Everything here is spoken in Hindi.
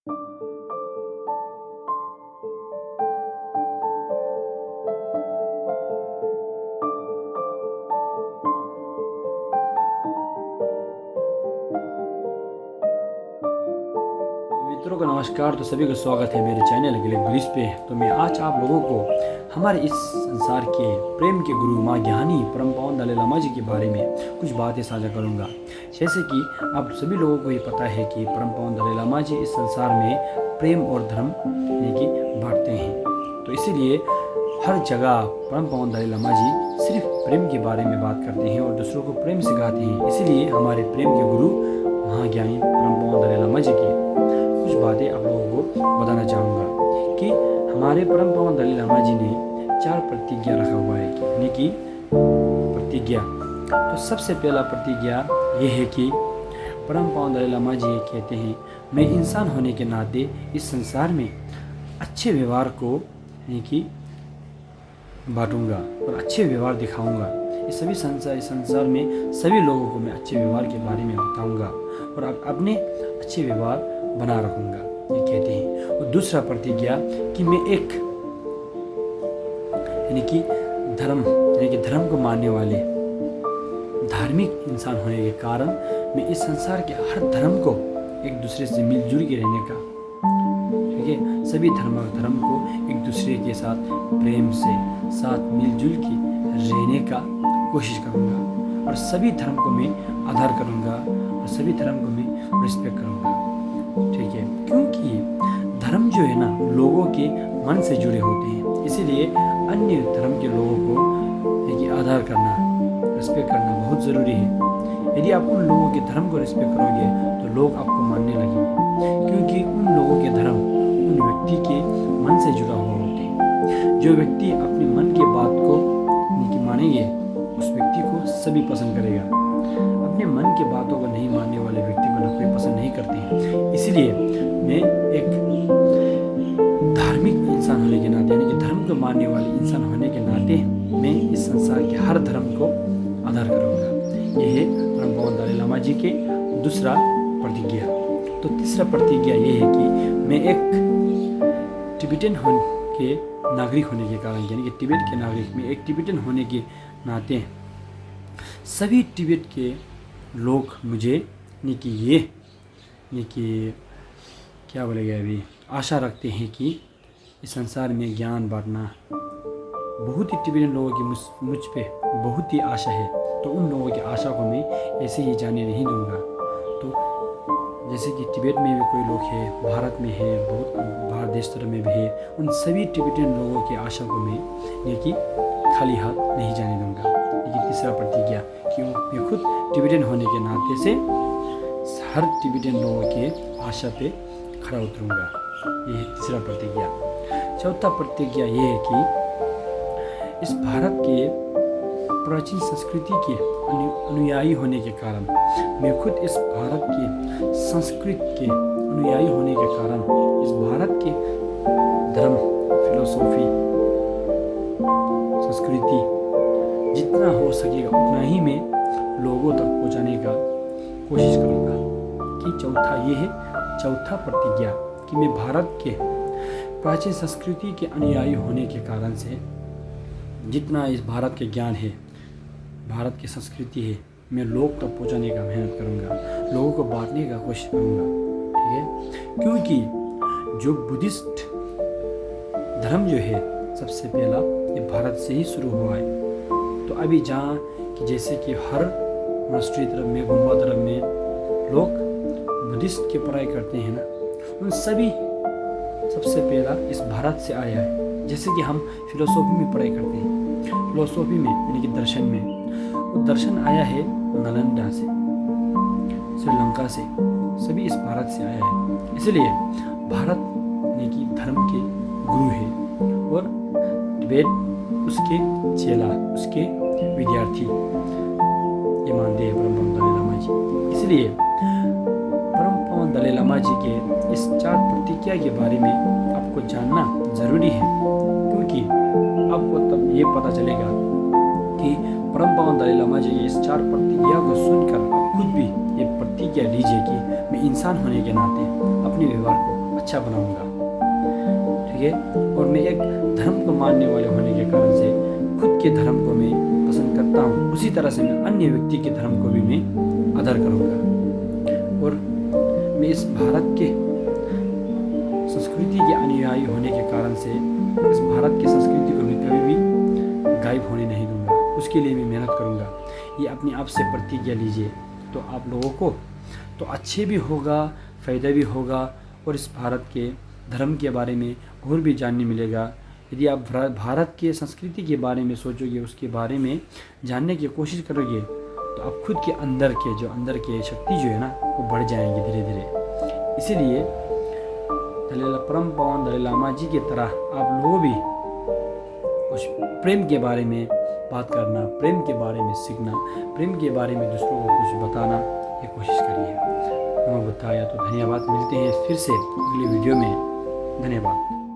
मित्रों को नमस्कार। तो सभी का स्वागत है मेरे चैनल अगले ब्रिज पे। तो मैं आज आप लोगों को हमारे इस संसार के प्रेम के गुरु माँ ज्ञानी परम पावन दलाई लामा जी के बारे में कुछ बातें साझा करूंगा। जैसे कि आप सभी लोगों को ये पता है कि परम पावन दलाई लामा जी इस संसार में प्रेम और धर्म यानी कि बांटते हैं। तो इसीलिए हर जगह परम पावन दलाई लामा जी सिर्फ प्रेम के बारे में बात करते हैं और दूसरों को प्रेम सिखाते हैं। इसीलिए हमारे प्रेम के गुरु महाज्ञानी परम पावन दलाई लामा जी की कुछ बातें आप लोगों को बताना चाहूँगा कि हमारे परम पावन दलाई लामा जी ने 4 प्रतिज्ञा रखा हुआ है यानी कि प्रतिज्ञा। तो सबसे पहला प्रतिज्ञा ये है कि परम पावन दलाई लामा जी कहते हैं, मैं इंसान होने के नाते इस संसार में अच्छे व्यवहार को यानी कि बांटूंगा और अच्छे व्यवहार दिखाऊंगा। इस संसार में सभी लोगों को मैं अच्छे व्यवहार के बारे में बताऊंगा और अपने अच्छे व्यवहार बना रखूंगा, ये कहते हैं। और दूसरा प्रतिज्ञा कि मैं एक यानी कि धर्म को मानने वाले धार्मिक इंसान होने के कारण मैं इस संसार के हर धर्म को एक दूसरे से मिलजुल के रहने का, ठीक है, सभी धर्म को एक दूसरे के साथ प्रेम से साथ मिलजुल के रहने का कोशिश करूंगा और सभी धर्म को मैं आदर करूंगा और सभी धर्म को मैं रिस्पेक्ट करूंगा, ठीक है। क्योंकि धर्म जो है ना लोगों के मन से जुड़े होते हैं, इसीलिए अन्य धर्म के लोगों को एक आदर करना, रिस्पेक्ट करना बहुत ज़रूरी है। यदि आप उन लोगों के धर्म को रिस्पेक्ट करोगे तो लोग आपको मानने लगेंगे, क्योंकि उन लोगों के धर्म उन व्यक्ति के मन से जुड़ा हुआ होते हैं। जो व्यक्ति अपने मन की बात को मानेंगे उस व्यक्ति को सभी पसंद करेगा। अपने मन की बातों को नहीं मानने वाले व्यक्ति को ना कोई पसंद नहीं करते हैं। इसलिए मैं एक धार्मिक इंसान होने के नाते यानी कि धर्म को मानने वाले इंसान होने के नाते मैं इस संसार के हर धर्म को आदर करूँगा। यह है परम पावन दलाई लामा जी के दूसरा प्रतिज्ञा। तो तीसरा प्रतिज्ञा यह है कि मैं एक टिबेटन के नागरिक होने के कारण यानी कि तिब्बत के नागरिक में एक टिबेटन होने के नाते सभी तिब्बत के लोग मुझे यानी कि क्या बोलेगा अभी आशा रखते हैं कि इस संसार में ज्ञान बांटना। बहुत ही तिब्बतन लोगों की मुझ पे बहुत ही आशा है, तो उन लोगों की आशा को मैं ऐसे ही जाने नहीं दूंगा। तो जैसे कि तिब्बत में भी कोई लोग हैं, भारत में है, बहुत बाहर देश तरह में भी है, उन सभी तिब्बतन लोगों की आशा को मैं यानी कि खाली हाथ नहीं जाने दूंगा। लेकिन तीसरा प्रतिज्ञा कि मैं खुद तिब्बतन होने के नाते से हर तिब्बतन लोगों के आशा पे खड़ा उतरूंगा। यह है तीसरा प्रतिज्ञा। चौथा प्रतिज्ञा ये है कि इस भारत के प्राचीन संस्कृति के अनुयायी होने के कारण मैं खुद इस भारत के संस्कृति के अनुयायी होने के कारण इस भारत के धर्म, फिलोसॉफी, संस्कृति जितना हो सकेगा उतना ही मैं लोगों तक पहुंचाने का कोशिश करूंगा। कि चौथा प्रतिज्ञा कि मैं भारत के प्राचीन संस्कृति के अनुयायी होने के कारण से जितना इस भारत के ज्ञान है, भारत की संस्कृति है, मैं लोग तक पहुंचाने का मेहनत करूंगा, लोगों को बांटने का कोशिश करूंगा, ठीक है। क्योंकि जो बुद्धिस्ट धर्म जो है सबसे पहला ये भारत से ही शुरू हुआ है। तो अभी जहाँ कि जैसे कि हर मोनास्ट्री तरफ में, गुम्बा तरफ में लोग बुद्धिस्ट की पढ़ाई करते हैं ना, उन सभी सबसे पहला इस भारत से आया है। जैसे कि हम फिलोसॉफी में पढ़ाई करते हैं, फिलोसॉफी में यानी कि दर्शन में, वो दर्शन आया है नालंदा से, श्रीलंका से, सभी इस भारत से आया है। इसलिए भारत यानी कि धर्म के गुरु है और तिब्बत उसके चेला, उसके विद्यार्थी ये मानते हैं परम पावन दलाई लामा जी। इसलिए परम पावन दलाई लामा जी के इस 4 प्रतिज्ञा के बारे में आपको जानना जरूरी है, क्योंकि आपको तब ये पता चलेगा कि परम पावन दलाई लामा जी की इस 4 प्रतिज्ञा को सुनकर आप खुद भी ये प्रतिज्ञा लीजिए कि मैं इंसान होने के नाते अपने व्यवहार को अच्छा बनाऊंगा, ठीक है। और मैं एक धर्म को मानने वाले होने के कारण से खुद के धर्म को मैं पसंद करता हूँ, उसी तरह से मैं अन्य व्यक्ति के धर्म को भी मैं आदर करूँगा। और मैं इस भारत के संस्कृति के अनुयायी होने के कारण से इस भारत की संस्कृति को मैं कभी भी गायब होने नहीं दूंगा, उसके लिए मैं मेहनत करूंगा। ये अपने आप से प्रतिज्ञा लीजिए, तो आप लोगों को तो अच्छे भी होगा, फ़ायदा भी होगा, और इस भारत के धर्म के बारे में और भी जानने मिलेगा। यदि आप भारत के संस्कृति के बारे में सोचोगे, उसके बारे में जानने की कोशिश करोगे, तो आप खुद के अंदर के शक्ति जो है ना, वो बढ़ जाएंगे धीरे धीरे। इसीलिए परम पावन दलाई लामा जी की तरह आप लोग भी उस प्रेम के बारे में बात करना, प्रेम के बारे में सीखना, प्रेम के बारे में दूसरों को कुछ बताना ये कोशिश करिए। नमो बुद्धाय। तो धन्यवाद, मिलते हैं फिर से अगली वीडियो में। धन्यवाद।